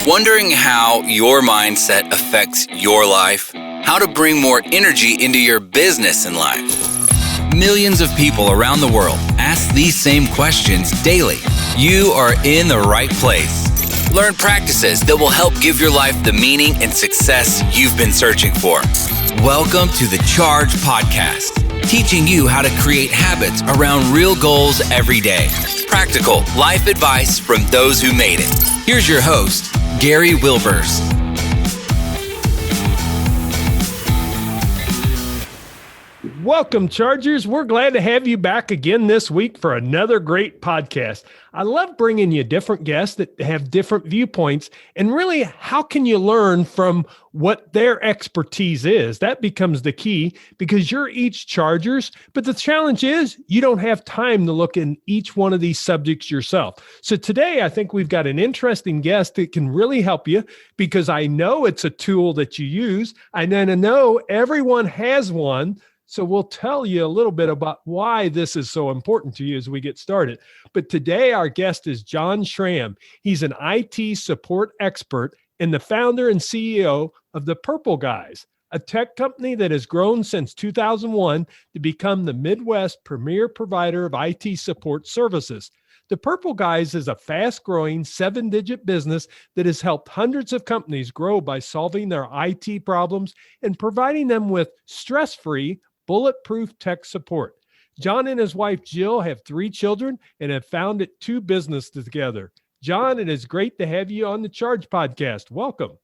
Wondering how your mindset affects your life? How to bring more energy into your business and life? Millions of people around the world ask these same questions daily. You are in the right place. Learn practices that will help give your life the meaning and success you've been searching for. Welcome to the Charge Podcast, teaching you how to create habits around real goals every day. Practical life advice from those who made it. Here's your host, Gary Wilbers. Welcome, Chargers. We're glad to have you back again this week for another great podcast. I love bringing you different guests that have different viewpoints, and really, how can you learn from what their expertise is? That becomes the key, because you're each Chargers, but the challenge is you don't have time to look in each one of these subjects yourself. So today, I think we've got an interesting guest that can really help you, because I know it's a tool that you use, and then I know everyone has one. So we'll tell you a little bit about why this is so important to you as we get started. But today our guest is Jon Schram. He's an IT support expert and the founder and CEO of the Purple Guys, a tech company that has grown since 2001 to become the Midwest premier provider of IT support services. The Purple Guys is a fast-growing 7-digit business that has helped hundreds of companies grow by solving their IT problems and providing them with stress-free, bulletproof tech support. Jon and his wife, Jill, have 3 children and have founded 2 businesses together. Jon, it is great to have you on the Charge Podcast. Welcome.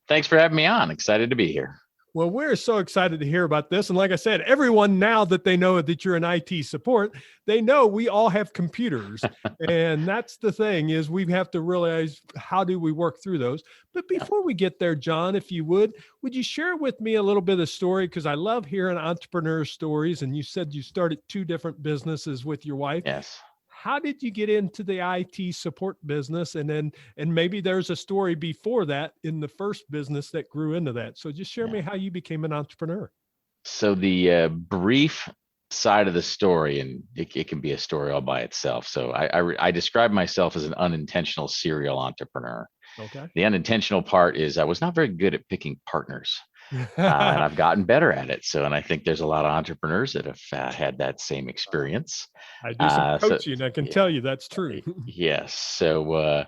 Thanks for having me on. Excited to be here. Well, we're so excited to hear about this. And like I said, everyone, now that they know that you're in IT support, they know we all have computers. And that's the thing, is we have to realize, how do we work through those? But before we get there, Jon, if you would you share with me a little bit of the story? Because I love hearing entrepreneur stories. And you said you started 2 different businesses with your wife. Yes. How did you get into the IT support business? And maybe there's a story before that in the first business that grew into that. So just share me how you became an entrepreneur. So the brief side of the story, and it can be a story all by itself. So I describe myself as an unintentional serial entrepreneur. Okay. The unintentional part is I was not very good at picking partners. And I've gotten better at it. And I think there's a lot of entrepreneurs that have had that same experience. I do some coaching, and I can tell you that's true. Yes. So,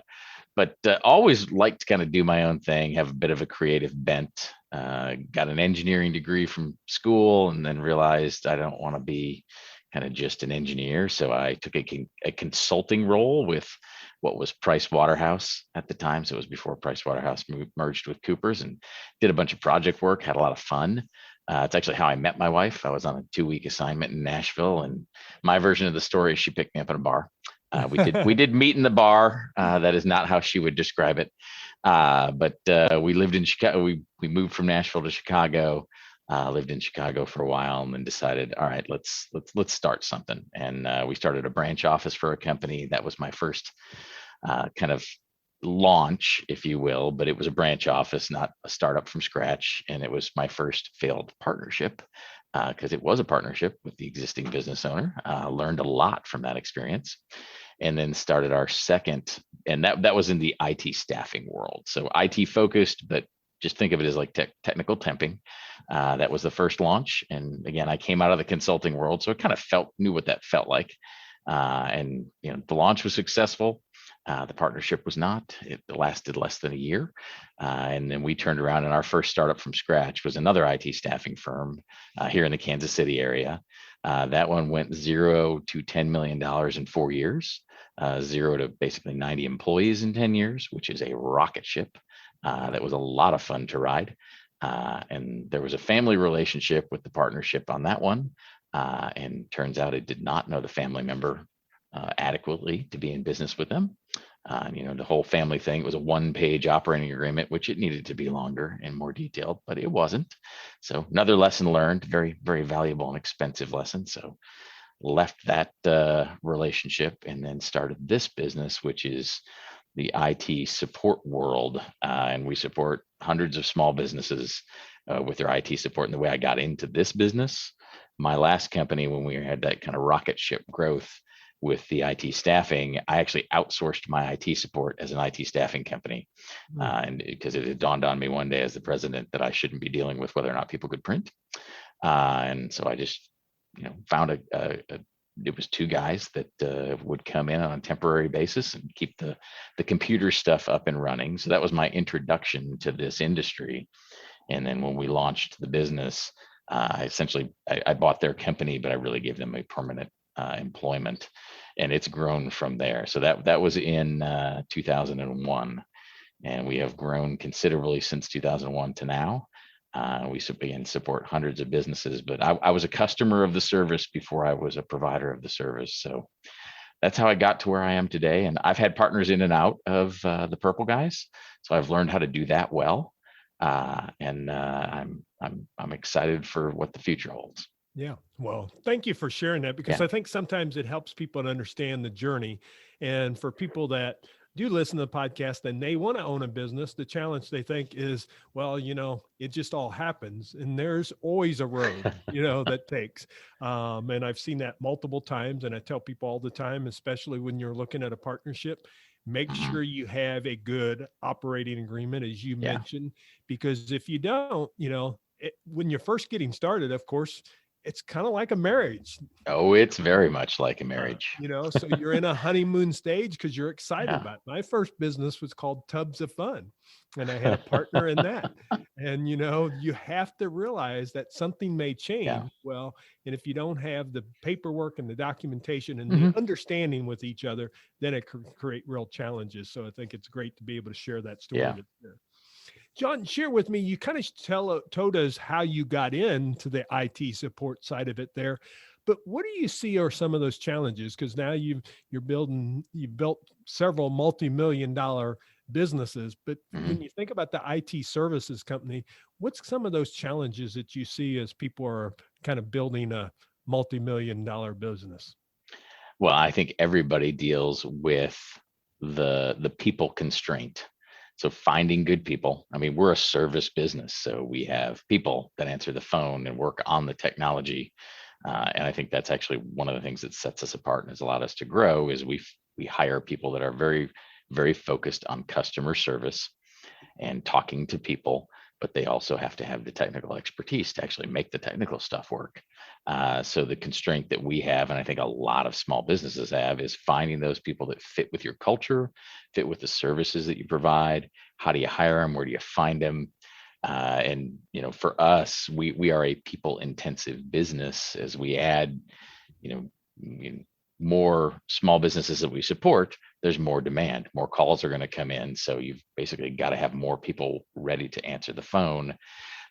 but always liked to kind of do my own thing, have a bit of a creative bent. Got an engineering degree from school, and then realized I don't want to be kind of just an engineer. So I took a consulting role with what was Price Waterhouse at the time. So it was before Price Waterhouse merged with Cooper's, and did a bunch of project work, had a lot of fun. It's actually how I met my wife. I was on a 2-week assignment in Nashville, and my version of the story is she picked me up in a bar. We did meet in the bar. That is not how she would describe it. But we lived in Chicago. We moved from Nashville to Chicago. Lived in Chicago for a while, and then decided, all right, let's start something. And we started a branch office for a company. That was my first kind of launch, if you will, but it was a branch office, not a startup from scratch. And it was my first failed partnership, because it was a partnership with the existing business owner. Learned a lot from that experience, and then started our second, and that was in the IT staffing world. So IT focused, but just think of it as like technical temping. That was the first launch. And again, I came out of the consulting world, so I kind of knew what that felt like. And the launch was successful. The partnership was not. It lasted less than a year. And then we turned around, and our first startup from scratch was another IT staffing firm here in the Kansas City area. That one went 0 to $10 million in 4 years, 0 to basically 90 employees in 10 years, which is a rocket ship. That was a lot of fun to ride. And there was a family relationship with the partnership on that one. And turns out it did not know the family member adequately to be in business with them. The whole family thing, it was a 1-page operating agreement, which it needed to be longer and more detailed, but it wasn't. So another lesson learned, very, very valuable and expensive lesson. So left that relationship, and then started this business, which is the IT support world. And we support hundreds of small businesses with their IT support. And the way I got into this business, my last company, when we had that kind of rocket ship growth, with the IT staffing, I actually outsourced my IT support as an IT staffing company. And because it had dawned on me one day as the president that I shouldn't be dealing with whether or not people could print. And so I just, found it was two guys that would come in on a temporary basis and keep the computer stuff up and running. So that was my introduction to this industry. And then when we launched the business, I bought their company, but I really gave them a permanent employment, and it's grown from there. So that was in 2001, and we have grown considerably since 2001 to now. We begin support hundreds of businesses, but I was a customer of the service before I was a provider of the service. So that's how I got to where I am today. And I've had partners in and out of the Purple guys, so I've learned how to do that well. And I'm excited for what the future holds. Yeah. Well, thank you for sharing that, because I think sometimes it helps people to understand the journey. And for people that do listen to the podcast and they want to own a business, the challenge they think is, well, it just all happens, and there's always a road, that takes. And I've seen that multiple times. And I tell people all the time, especially when you're looking at a partnership, make sure you have a good operating agreement, as you mentioned, because if you don't, when you're first getting started, of course, it's kind of like a marriage. Oh, it's very much like a marriage. So you're in a honeymoon stage because you're excited about it. My first business was called Tubs of Fun, and I had a partner in that. And, you have to realize that something may change. Yeah. Well, and if you don't have the paperwork and the documentation and the understanding with each other, then it could create real challenges. So I think it's great to be able to share that story. Yeah. John, share with me, you kind of told us how you got into the IT support side of it there, but what do you see are some of those challenges? Because now you've built several multi-million-dollar businesses, but when you think about the IT services company, what's some of those challenges that you see as people are kind of building a multi-million-dollar business? Well, I think everybody deals with the people constraint. So finding good people. I mean, we're a service business, so we have people that answer the phone and work on the technology. And I think that's actually one of the things that sets us apart and has allowed us to grow is we hire people that are very, very focused on customer service and talking to people, but they also have to have the technical expertise to actually make the technical stuff work. So the constraint that we have, and I think a lot of small businesses have, is finding those people that fit with your culture, fit with the services that you provide. How do you hire them? Where do you find them? And for us, we are a people intensive business. As we add, more small businesses that we support, there's more demand, more calls are going to come in. So you've basically got to have more people ready to answer the phone.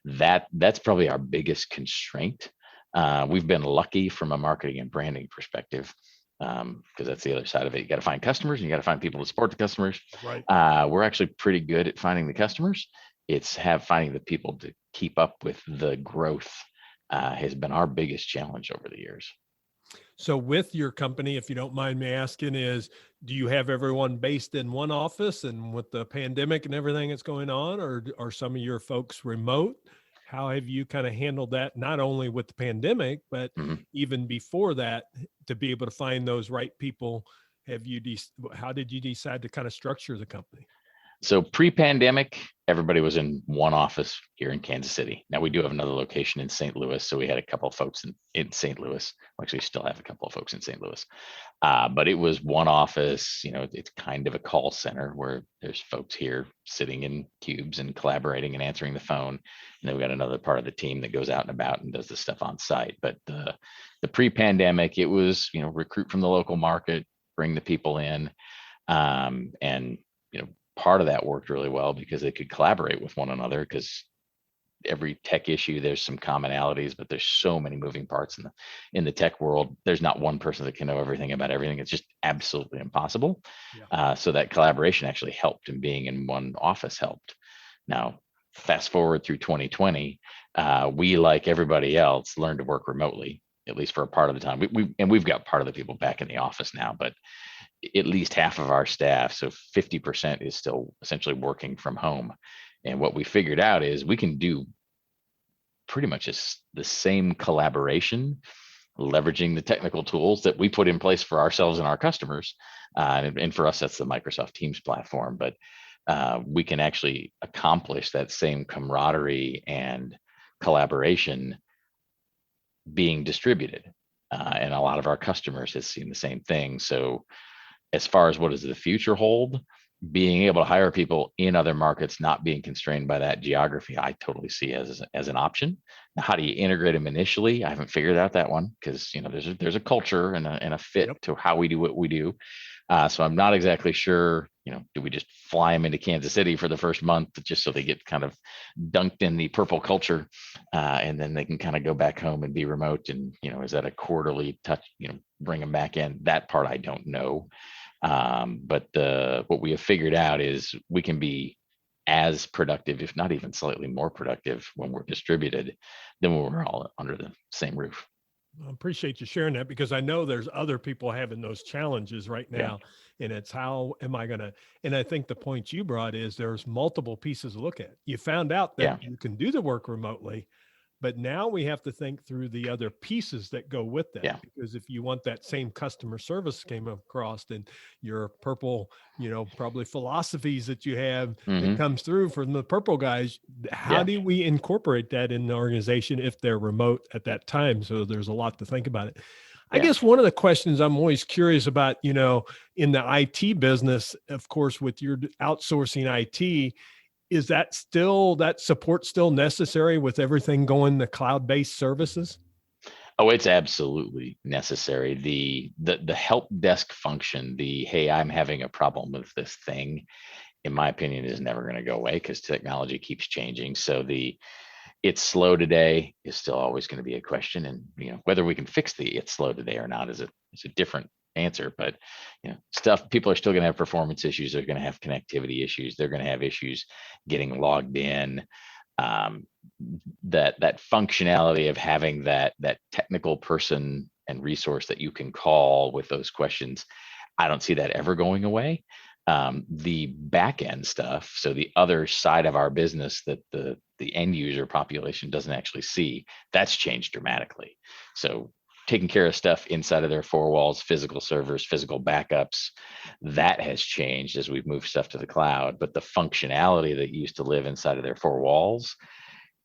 That's probably our biggest constraint. We've been lucky from a marketing and branding perspective, because that's the other side of it. You got to find customers and you got to find people to support the customers. Right. We're actually pretty good at finding the customers. It's finding the people to keep up with the growth has been our biggest challenge over the years. So with your company, if you don't mind me asking, do you have everyone based in one office, and with the pandemic and everything that's going on, or are some of your folks remote? How have you kind of handled that, not only with the pandemic, but even before that, to be able to find those right people? How did you decide to kind of structure the company? So pre-pandemic, everybody was in one office here in Kansas City. Now we do have another location in St. Louis. So we had a couple of folks in St. Louis. We actually still have a couple of folks in St. Louis. But it was one office, it's kind of a call center where there's folks here sitting in cubes and collaborating and answering the phone. And then we got another part of the team that goes out and about and does the stuff on site. But the pre-pandemic, it was, recruit from the local market, bring the people in, and, part of that worked really well because they could collaborate with one another, because every tech issue, there's some commonalities, but there's so many moving parts in the tech world. There's not one person that can know everything about everything. It's just absolutely impossible. Yeah. So that collaboration actually helped, and being in one office helped. Now, fast forward through 2020, we, like everybody else, learned to work remotely, at least for a part of the time. We've got part of the people back in the office now, but at least half of our staff, so 50%, is still essentially working from home. And what we figured out is we can do pretty much the same collaboration leveraging the technical tools that we put in place for ourselves and our customers. And for us, that's the Microsoft Teams platform. But we can actually accomplish that same camaraderie and collaboration being distributed. And a lot of our customers have seen the same thing. So as far as what does the future hold, being able to hire people in other markets, not being constrained by that geography, I totally see as an option. Now, how do you integrate them initially? I haven't figured out that one, because there's a culture and a fit Yep. to how we do what we do. So I'm not exactly sure. Do we just fly them into Kansas City for the first month just so they get kind of dunked in the purple culture, and then they can kind of go back home and be remote? And is that a quarterly touch? Bring them back in. That part I don't know. But what we have figured out is we can be as productive, if not even slightly more productive, when we're distributed than when we're all under the same roof. I appreciate you sharing that, because I know there's other people having those challenges right now. Yeah. And it's how am I going to, and I think the point you brought is there's multiple pieces to look at. You found out that you can do the work remotely, but now we have to think through the other pieces that go with that. Yeah. Because if you want that same customer service came across, and your purple, probably philosophies that you have that comes through from the purple guys, how do we incorporate that in the organization if they're remote at that time? So there's a lot to think about it. I guess one of the questions I'm always curious about, in the IT business, of course, with your outsourcing IT, is that support still necessary with everything going to cloud-based services? Oh, it's absolutely necessary. The help desk function, hey, I'm having a problem with this thing, in my opinion, is never going to go away, because technology keeps changing. So it's slow today is still always going to be a question. And whether we can fix it's slow today or not is a different answer. But people are still going to have performance issues. They're going to have connectivity issues. They're going to have issues getting logged in. That functionality of having that technical person and resource that you can call with those questions, I don't see that ever going away. The back end stuff, so the other side of our business that the end user population doesn't actually see, that's changed dramatically. So taking care of stuff inside of their four walls, physical servers, physical backups, that has changed as we've moved stuff to the cloud. But the functionality that used to live inside of their four walls,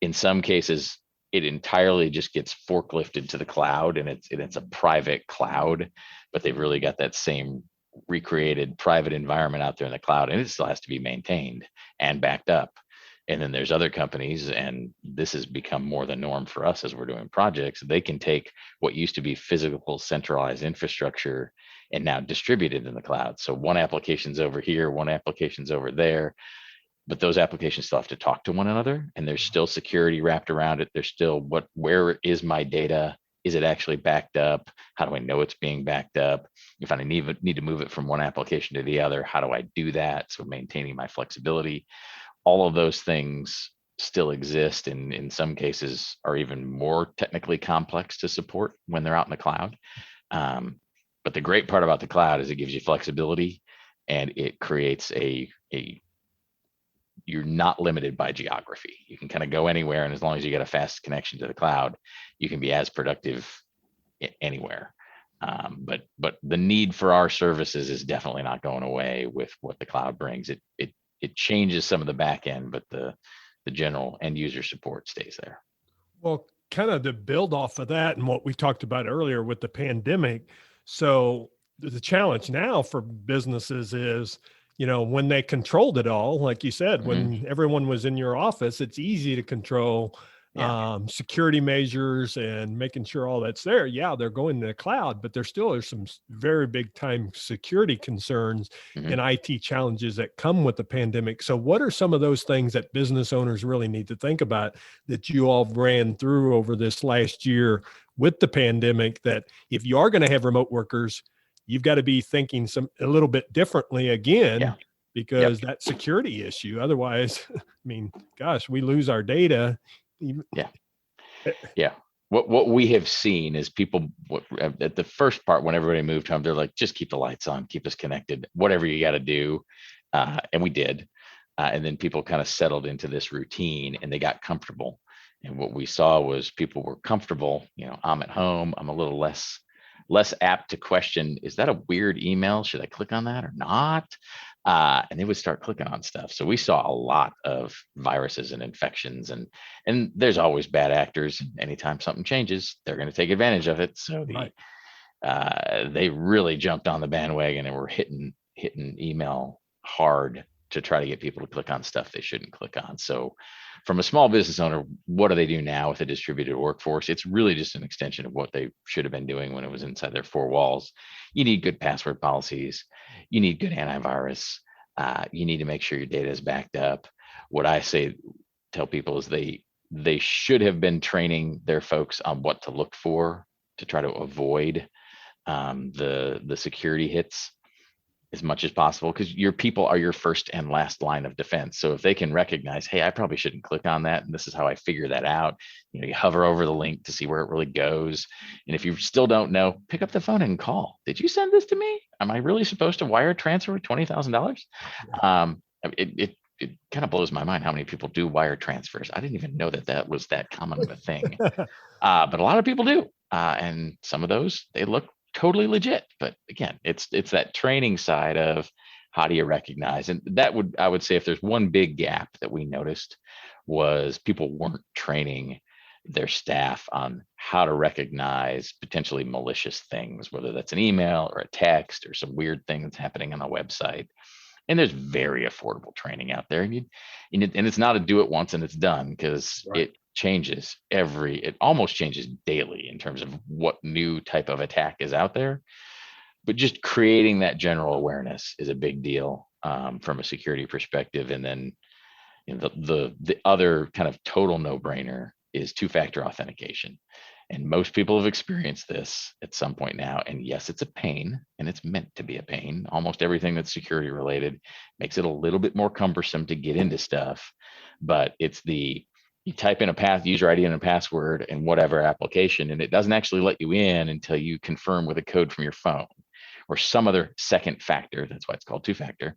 in some cases, it entirely just gets forklifted to the cloud, and it's a private cloud, but they've really got that same recreated private environment out there in the cloud, and it still has to be maintained and backed up. And then there's other companies, and this has become more the norm for us as we're doing projects. They can take what used to be physical centralized infrastructure and now distribute it in the cloud. So one application's over here, one application's over there, but those applications still have to talk to one another, and there's still security wrapped around it. There's still where is my data? Is it actually backed up? How do I know it's being backed up? If I need to move it from one application to the other, how do I do that? So maintaining my flexibility. All of those things still exist, and in some cases are even more technically complex to support when they're out in the cloud. But the great part about the cloud is it gives you flexibility, and it creates you're not limited by geography. You can kind of go anywhere, and as long as you get a fast connection to the cloud, you can be as productive anywhere. But the need for our services is definitely not going away with what the cloud brings. It changes some of the back end, but the general end user support stays there. Well, kind of to build off of that and what we talked about earlier with the pandemic. So the challenge now for businesses is, when they controlled it all, like you said, when everyone was in your office, it's easy to control security measures and making sure all that's there. Yeah, they're going to the cloud, but there still are some very big time security concerns and IT challenges that come with the pandemic. So what are some of those things that business owners really need to think about that you all ran through over this last year with the pandemic, that if you are going to have remote workers, you've got to be thinking a little bit differently again, because that security issue, otherwise, I mean, gosh, we lose our data. What we have seen is people at the first part, when everybody moved home, they're like, just keep the lights on, keep us connected, whatever you got to do. And we did. And then people kind of settled into this routine, and they got comfortable. And what we saw was people were comfortable. I'm at home. I'm a little less apt to question, is that a weird email? Should I click on that or not? And they would start clicking on stuff. So we saw a lot of viruses and infections, and there's always bad actors. Anytime something changes, they're going to take advantage of it. So they really jumped on the bandwagon and were hitting email hard to try to get people to click on stuff they shouldn't click on. So from a small business owner, what do they do now with a distributed workforce? It's really just an extension of what they should have been doing when it was inside their four walls. You need good password policies. You need good antivirus. You need to make sure your data is backed up. What I tell people is they should have been training their folks on what to look for to try to avoid the security hits as much as possible, because your people are your first and last line of defense. So if they can recognize, hey, I probably shouldn't click on that, and this is how I figure that out, you hover over the link to see where it really goes. And if you still don't know, pick up the phone and call. Did you send this to me? Am I really supposed to wire transfer $20,000? It kind of blows my mind how many people do wire transfers. I didn't even know that was that common of a thing. But a lot of people do. And some of those, they look totally legit. But again, it's that training side of how do you recognize? And I would say if there's one big gap that we noticed, was people weren't training their staff on how to recognize potentially malicious things, whether that's an email or a text or some weird thing that's happening on a website. And there's very affordable training out there, and it's not a do it once and it's done, because Right. it almost changes daily in terms of what new type of attack is out there. But just creating that general awareness is a big deal from a security perspective. And then the other kind of total no-brainer is two-factor authentication. And most people have experienced this at some point now. And yes, it's a pain, and it's meant to be a pain. Almost everything that's security related makes it a little bit more cumbersome to get into stuff. But it's you type in a user ID and a password in whatever application, and it doesn't actually let you in until you confirm with a code from your phone or some other second factor. That's why it's called two-factor,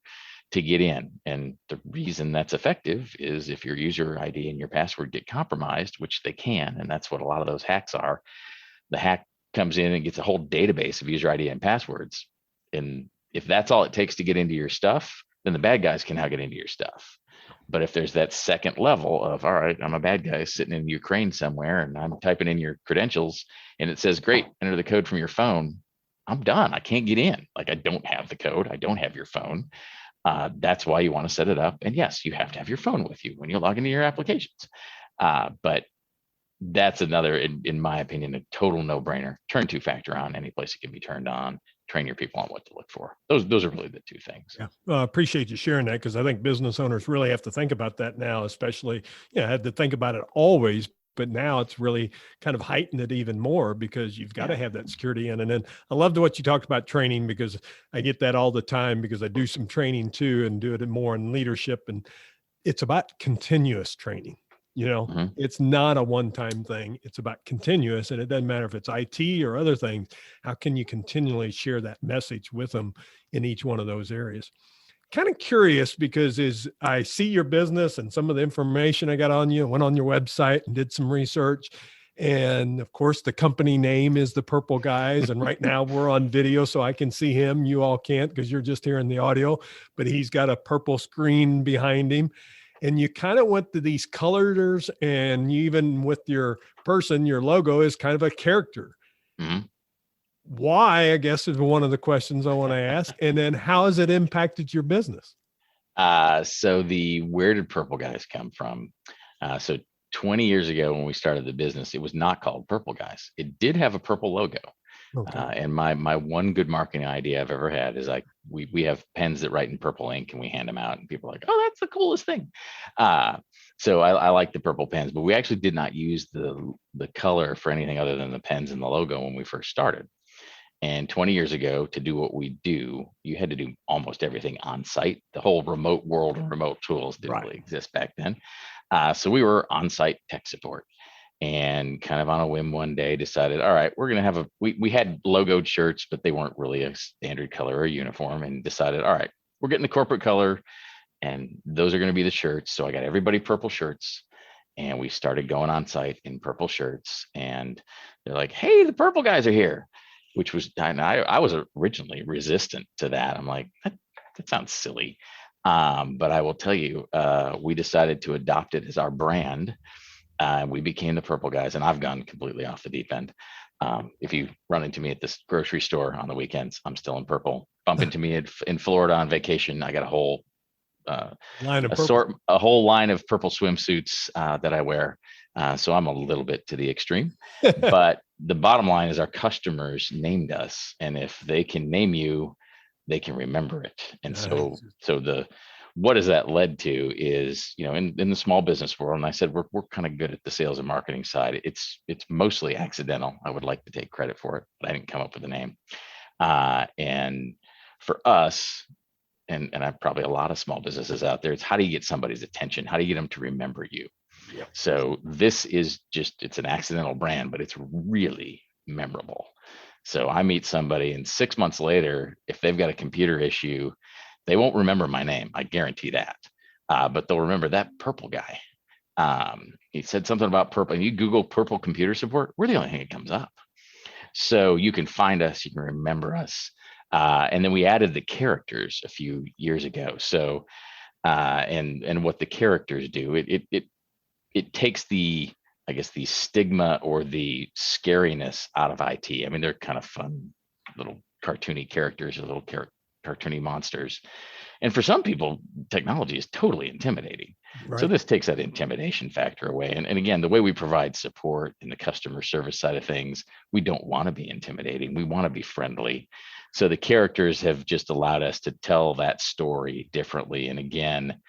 to get in. And the reason that's effective is if your user ID and your password get compromised, which they can, and that's what a lot of those hacks are. The hack comes in and gets a whole database of user ID and passwords. And if that's all it takes to get into your stuff, then the bad guys can now get into your stuff. But if there's that second level of, all right, I'm a bad guy sitting in Ukraine somewhere and I'm typing in your credentials and it says, great, enter the code from your phone, I'm done. I can't get in. Like, I don't have the code. I don't have your phone. That's why you want to set it up. And yes, you have to have your phone with you when you log into your applications. But that's another, in my opinion, a total no-brainer. Turn two-factor on any place it can be turned on. Train your people on what to look for. Those are really the two things. Yeah, appreciate you sharing that, because I think business owners really have to think about that now, especially, had to think about it always, but now it's really kind of heightened it even more, because you've got to have that security in. And then I loved what you talked about training, because I get that all the time, because I do some training too, and do it more in leadership. And it's about continuous training. It's not a one-time thing. It's about continuous, and it doesn't matter if it's IT or other things. How can you continually share that message with them in each one of those areas? Kind of curious, because as I see your business and some of the information I got on you, went on your website and did some research. And of course, the company name is the Purple Guys. And right now we're on video, so I can see him. You all can't, because you're just hearing the audio, but he's got a purple screen behind him. And you kind of went to these colors, and even with your person, your logo is kind of a character. Mm-hmm. Why, I guess, is one of the questions I want to ask. And then how has it impacted your business? So where did Purple Guys come from? So 20 years ago, when we started the business, it was not called Purple Guys. It did have a purple logo. Okay. And my one good marketing idea I've ever had is like, we have pens that write in purple ink, and we hand them out, and people are like, oh, that's the coolest thing. So I like the purple pens, but we actually did not use the color for anything other than the pens and the logo when we first started. And 20 years ago, to do what we do, you had to do almost everything on site. The whole remote world and remote tools didn't really exist back then. So we were on site tech support. And kind of on a whim one day decided, all right, we're going to have we had logoed shirts, but they weren't really a standard color or uniform, and decided, all right, we're getting the corporate color, and those are going to be the shirts. So I got everybody purple shirts, And we started going on site in purple shirts, and they're like, "Hey, the purple guys are here," which was, and I was originally resistant to that. I'm like, that sounds silly. But I will tell you, we decided to adopt it as our brand. We became the purple guys, and I've gone completely off the deep end. If you run into me at this grocery store on the weekends, I'm still in purple. Bump into me in Florida on vacation, I got a whole line of purple. a whole line of purple swimsuits that I wear. So I'm a little bit to the extreme, but the bottom line is our customers named us, and if they can name you, they can remember it. And so what has that led to is, in the small business world, and I said we're kind of good at the sales and marketing side. It's mostly accidental. I would like to take credit for it, but I didn't come up with the name. And for us, and I probably a lot of small businesses out there, it's how do you get somebody's attention? How do you get them to remember you? Yep. So this is it's an accidental brand, but it's really memorable. So I meet somebody, and 6 months later, if they've got a computer issue, they won't remember my name. I guarantee that. But they'll remember that purple guy. He said something about purple, and you Google purple computer support, we're the only thing that comes up. So you can find us, you can remember us. And then we added the characters a few years ago. So, and what the characters do, it takes the stigma or the scariness out of IT. I mean, they're kind of fun little cartoony characters or little cartoony monsters. And for some people, technology is totally intimidating. Right. So this takes that intimidation factor away. And again, the way we provide support in the customer service side of things, we don't want to be intimidating. We want to be friendly. So the characters have just allowed us to tell that story differently. And again,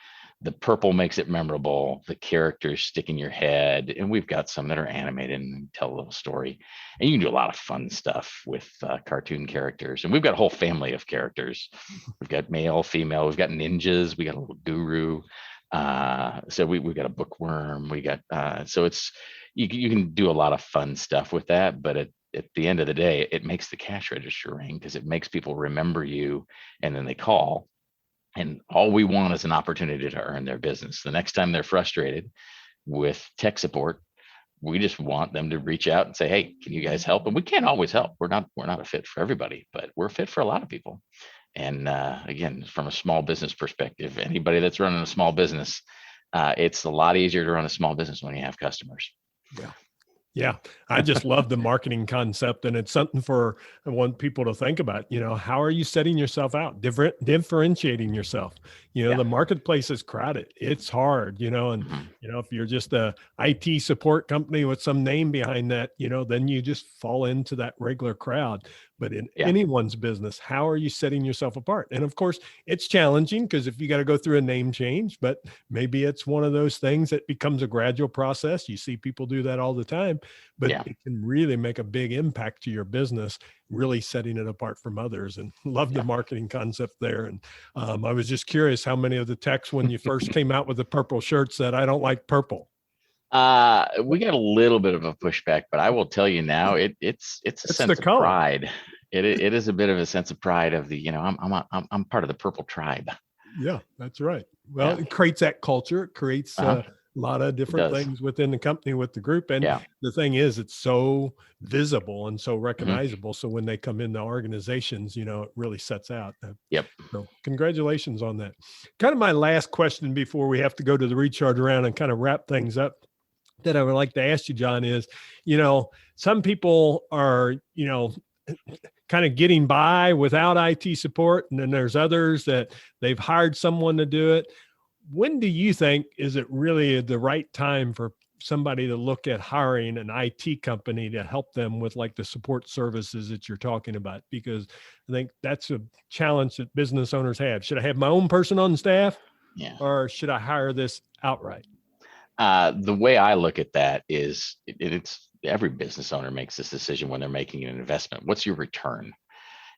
the purple makes it memorable. The characters stick in your head, and we've got some that are animated and tell a little story. And you can do a lot of fun stuff with cartoon characters. And we've got a whole family of characters. We've got male, female. We've got ninjas. We got a little guru. So we've got a bookworm. We got so it's you can do a lot of fun stuff with that. But at the end of the day, it makes the cash register ring because it makes people remember you, and then they call. And all we want is an opportunity to earn their business. The next time they're frustrated with tech support, we just want them to reach out and say, "Hey, can you guys help?" And we can't always help. We're not a fit for everybody, but we're a fit for a lot of people. And again, from a small business perspective, anybody that's running a small business, it's a lot easier to run a small business when you have customers. Yeah. Yeah, I just love the marketing concept, and it's something I want people to think about. How are you setting yourself out, differentiating yourself? The marketplace is crowded. It's hard, and if you're just a IT support company with some name behind that, then you just fall into that regular crowd. But in anyone's business, how are you setting yourself apart? And of course, it's challenging because if you got to go through a name change, but maybe it's one of those things that becomes a gradual process. You see people do that all the time, but it can really make a big impact to your business, really setting it apart from others. And love the marketing concept there. And I was just curious how many of the techs, when you first came out with the purple shirt, said, "I don't like purple." We got a little bit of a pushback, but I will tell you now, it's a sense of pride. It is a bit of a sense of pride of the, I'm part of the purple tribe. Yeah, that's right. Well, it creates that culture. It creates a lot of different things within the company with the group. And the thing is, it's so visible and so recognizable. So when they come into organizations, it really sets out. So congratulations on that. Kind of my last question before we have to go to the recharge round and kind of wrap things up that I would like to ask you, Jon, is, some people are, kind of getting by without IT support. And then there's others that they've hired someone to do it. When do you think is it really the right time for somebody to look at hiring an IT company to help them with like the support services that you're talking about? Because I think that's a challenge that business owners have. Should I have my own person on staff or should I hire this outright? The way I look at that is it's every business owner makes this decision when they're making an investment. What's your return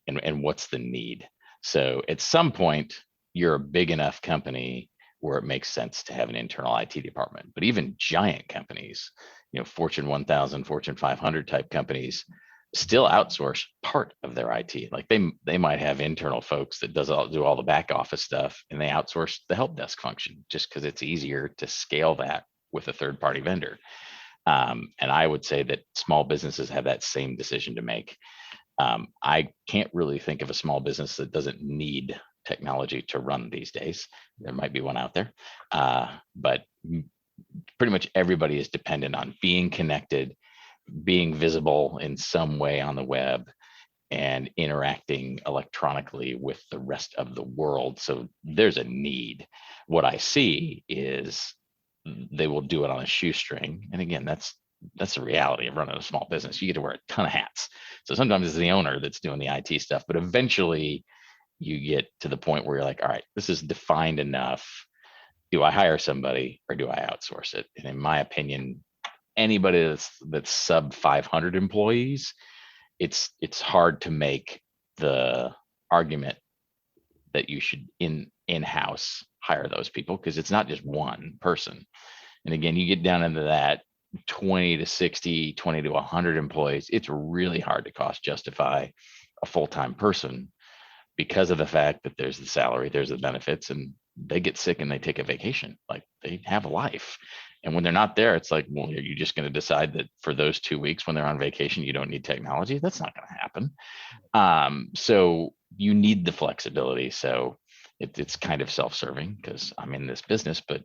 and what's the need? So at some point, you're a big enough company where it makes sense to have an internal IT department. But even giant companies, Fortune 1000, Fortune 500 type companies still outsource part of their IT. Like they might have internal folks that do all the back office stuff, and they outsource the help desk function just because it's easier to scale that with a third-party vendor. And I would say that small businesses have that same decision to make. I can't really think of a small business that doesn't need technology to run these days. There might be one out there, but pretty much everybody is dependent on being connected, being visible in some way on the web, and interacting electronically with the rest of the world. So there's a need. What I see is they will do it on a shoestring. And again, that's the reality of running a small business. You get to wear a ton of hats. So sometimes it's the owner that's doing the IT stuff, but eventually you get to the point where you're like, all right, this is defined enough. Do I hire somebody or do I outsource it? And in my opinion, anybody that's sub 500 employees, it's hard to make the argument that you should in-house hire those people, because it's not just one person. And again, you get down into that 20 to 60, 20 to 100 employees, it's really hard to cost justify a full-time person because of the fact that there's the salary, there's the benefits, and they get sick and they take a vacation. Like, they have a life. And when they're not there, it's like, well, are you just going to decide that for those 2 weeks when they're on vacation, you don't need technology? That's not going to happen. So you need the flexibility. So it's kind of self-serving because I'm in this business, but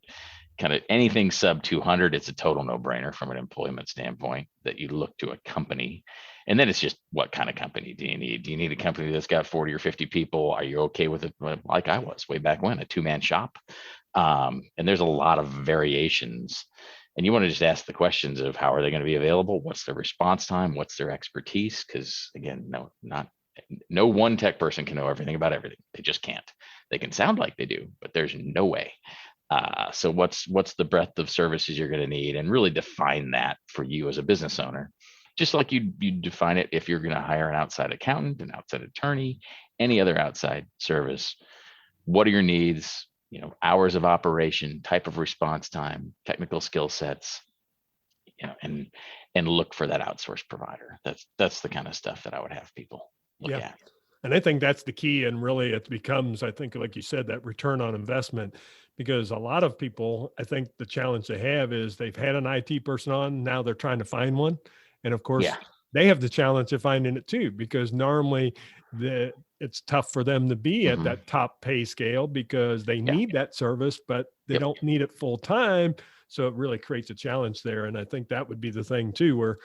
kind of anything sub 200, it's a total no-brainer from an employment standpoint that you look to a company. And then it's just, what kind of company do you need? Do you need a company that's got 40 or 50 people? Are you okay with it? Like I was way back when, a 2-man shop. And there's a lot of variations. And you want to just ask the questions of how are they going to be available? What's their response time? What's their expertise? Because again, no one tech person can know everything about everything. They just can't. They can sound like they do, but there's no way. So what's the breadth of services you're going to need, and really define that for you as a business owner, just like you define it if you're going to hire an outside accountant, an outside attorney, any other outside service. What are your needs? Hours of operation, type of response time, technical skill sets, and look for that outsourced provider. That's the kind of stuff that I would have people look at. And I think that's the key. And really it becomes, I think, like you said, that return on investment, because a lot of people, I think the challenge they have is they've had an IT person on, now they're trying to find one. And of course, they have the challenge of finding it too, because normally it's tough for them to be at that top pay scale because they need that service, but they don't need it full time. So it really creates a challenge there. And I think that would be the thing too, where,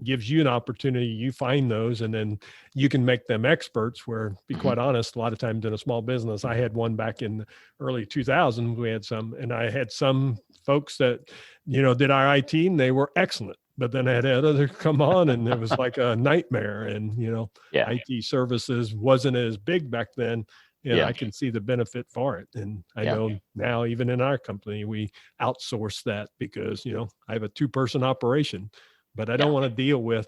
gives you an opportunity, you find those, and then you can make them experts, where, to be quite honest, a lot of times in a small business, I had one back in early 2000, we had some, and I had some folks that, did our IT and they were excellent. But then I had others come on and it was like a nightmare. And, IT services wasn't as big back then. I can see the benefit for it. And I know now, even in our company, we outsource that because, I have a 2-person operation, but I don't want to deal with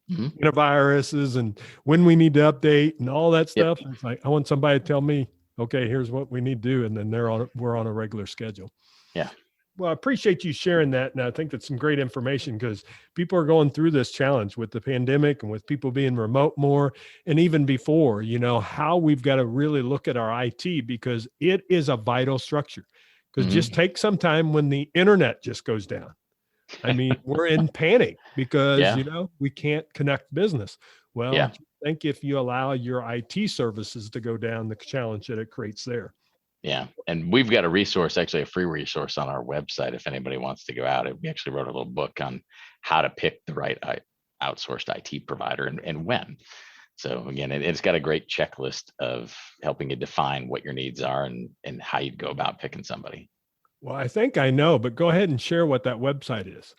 viruses and when we need to update and all that stuff. It's like, I want somebody to tell me, okay, here's what we need to do. And then we're on a regular schedule. Yeah. Well, I appreciate you sharing that. And I think that's some great information, because people are going through this challenge with the pandemic and with people being remote more. And even before, how we've got to really look at our IT, because it is a vital structure. Because just take some time when the internet just goes down. I mean, we're in panic because, we can't connect business. Well, I think if you allow your IT services to go down, the challenge that it creates there. Yeah. And we've got a resource, actually a free resource on our website, if anybody wants to go out. We actually wrote a little book on how to pick the right outsourced IT provider and when. So again, it's got a great checklist of helping you define what your needs are and how you'd go about picking somebody. Well, I think I know, but go ahead and share what that website is.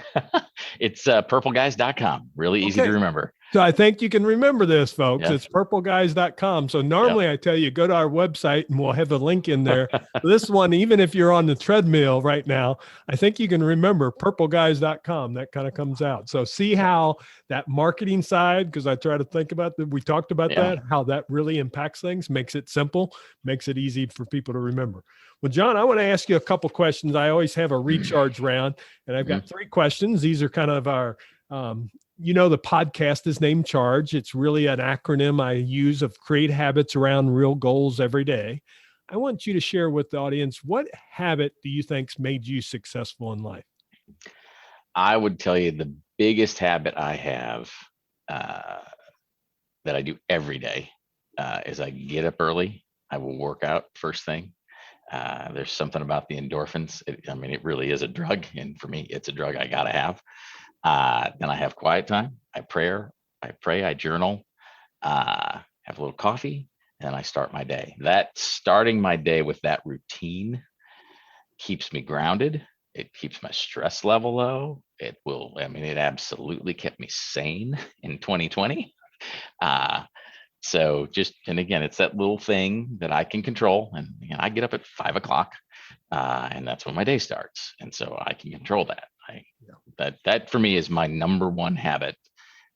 It's purpleguys.com. Really easy to remember. So I think you can remember this, folks. Yeah. It's purpleguys.com. So normally I tell you, go to our website and we'll have the link in there. This one, even if you're on the treadmill right now, I think you can remember purpleguys.com. That kind of comes out. So see how that marketing side, because I try to think about that. We talked about that, how that really impacts things, makes it simple, makes it easy for people to remember. Well, Jon, I want to ask you a couple questions. I always have a recharge round, and I've got 3 questions. These are kind of our, the podcast is named Charge. It's really an acronym I use of create habits around real goals every day. I want you to share with the audience, what habit do you think's made you successful in life? I would tell you the biggest habit I have that I do every day is I get up early. I will work out first thing. There's something about the endorphins. It really is a drug. And for me, it's a drug I got to have. Then I have quiet time. I pray, I journal, have a little coffee, and I start my day. That starting my day with that routine keeps me grounded. It keeps my stress level low. It absolutely kept me sane in 2020. And again, it's that little thing that I can control. And I get up at 5 o'clock, and that's when my day starts. And so I can control that. That for me is my number one habit.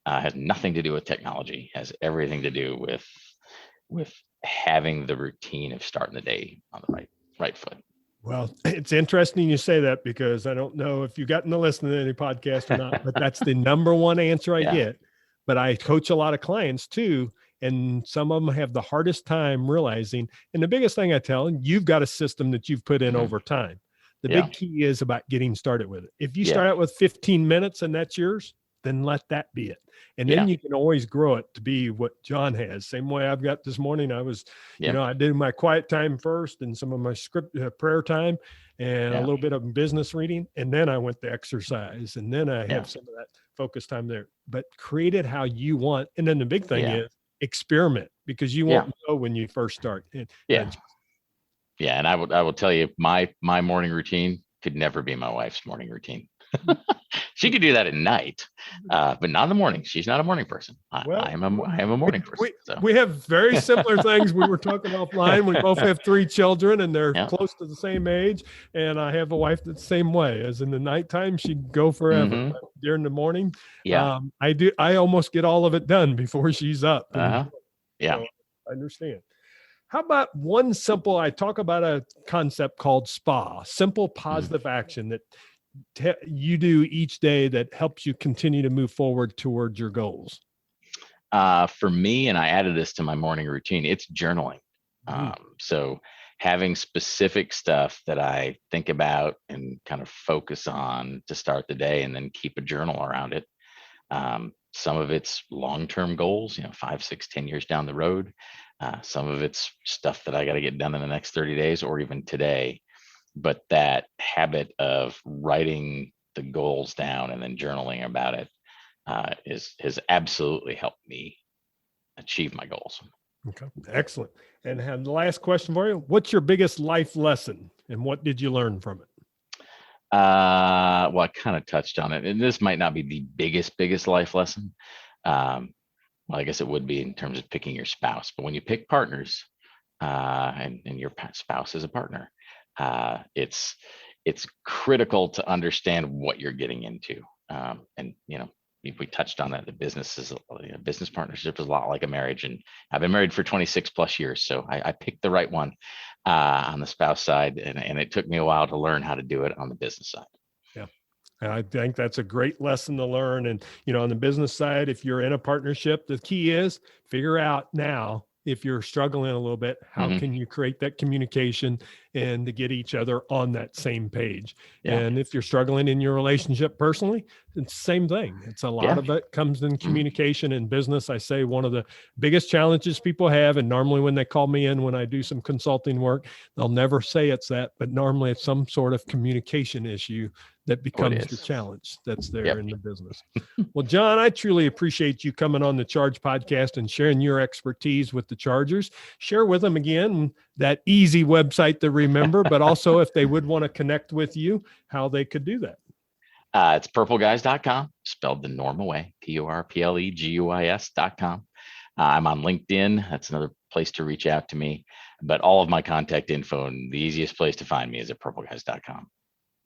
Has nothing to do with technology, has everything to do with having the routine of starting the day on the right foot. Well, it's interesting you say that, because I don't know if you've gotten to listen to any podcast or not, but that's the number one answer I get. But I coach a lot of clients too, and some of them have the hardest time realizing. And the biggest thing I tell them, you've got a system that you've put in over time. The big key is about getting started with it. If you start out with 15 minutes and that's yours, then let that be it. And then you can always grow it to be what Jon has. Same way I've got this morning. I was, I did my quiet time first and some of my script prayer time and a little bit of business reading. And then I went to exercise, and then I have some of that focus time there, but create it how you want. And then the big thing is experiment, because you won't know when you first start. And I will tell you, my morning routine could never be my wife's morning routine. She could do that at night, but not in the morning. She's not a morning person. I am a morning person. We have very similar things. We were talking offline. We both have 3 children, and they're close to the same age. And I have a wife that's the same way. As in the nighttime, she'd go forever. But during the morning, I almost get all of it done before she's up. So I understand. How about I talk about a concept called SPA, simple positive action that you do each day that helps you continue to move forward towards your goals? For me, and I added this to my morning routine, it's journaling. So having specific stuff that I think about and kind of focus on to start the day, and then keep a journal around it. Some of it's long-term goals, 5, 6, 10 years down the road. Some of it's stuff that I got to get done in the next 30 days or even today. But that habit of writing the goals down and then journaling about it has absolutely helped me achieve my goals. Okay, excellent. And the last question for you: what's your biggest life lesson, and what did you learn from it? Well, I kind of touched on it, and this might not be the biggest life lesson. Well, I guess it would be in terms of picking your spouse. But when you pick partners, and your spouse is a partner, it's critical to understand what you're getting into. And we touched on that. The business partnership is a lot like a marriage, and I've been married for 26 plus years. So I picked the right one on the spouse side, and it took me a while to learn how to do it on the business side. Yeah. I think that's a great lesson to learn. And, on the business side, if you're in a partnership, the key is figure out now, if you're struggling a little bit, how can you create that communication and to get each other on that same page? And if you're struggling in your relationship personally, it's the same thing. It's a lot of it comes in communication and business. I say one of the biggest challenges people have, and normally when they call me in, when I do some consulting work, they'll never say it's that, but normally it's some sort of communication issue that becomes the challenge that's there in the business. Well, Jon, I truly appreciate you coming on the Charge podcast and sharing your expertise with the Chargers. Share with them again that easy website to remember, but also if they would want to connect with you, how they could do that. It's purpleguys.com, spelled the normal way, purpleguis.com. I'm on LinkedIn. That's another place to reach out to me. But all of my contact info, and the easiest place to find me is at purpleguys.com.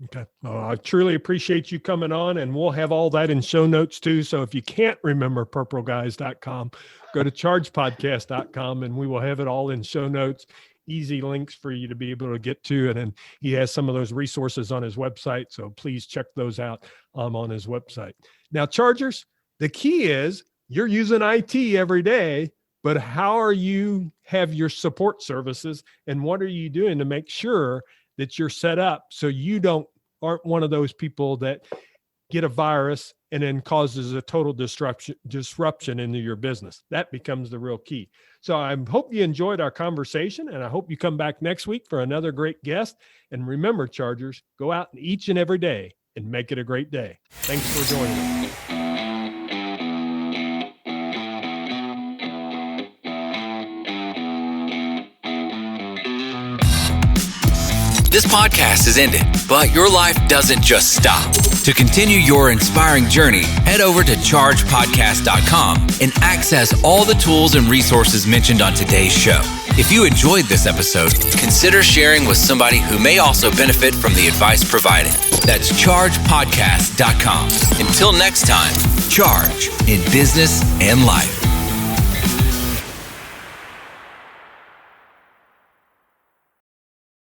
Okay. I truly appreciate you coming on, and we'll have all that in show notes too. So if you can't remember purpleguys.com, go to chargepodcast.com, and we will have it all in show notes, easy links for you to be able to get to it. And he has some of those resources on his website. So please check those out on his website. Now, Chargers, the key is you're using IT every day. but how are you have your support services, and what are you doing to make sure that you're set up so you aren't one of those people that get a virus and then causes a total disruption into your business. That becomes the real key. So I hope you enjoyed our conversation, and I hope you come back next week for another great guest. And remember, Chargers, go out each and every day and make it a great day. Thanks for joining us. This podcast is ended, but your life doesn't just stop. To continue your inspiring journey, head over to chargepodcast.com and access all the tools and resources mentioned on today's show. If you enjoyed this episode, consider sharing with somebody who may also benefit from the advice provided. That's chargepodcast.com. Until next time, charge in business and life.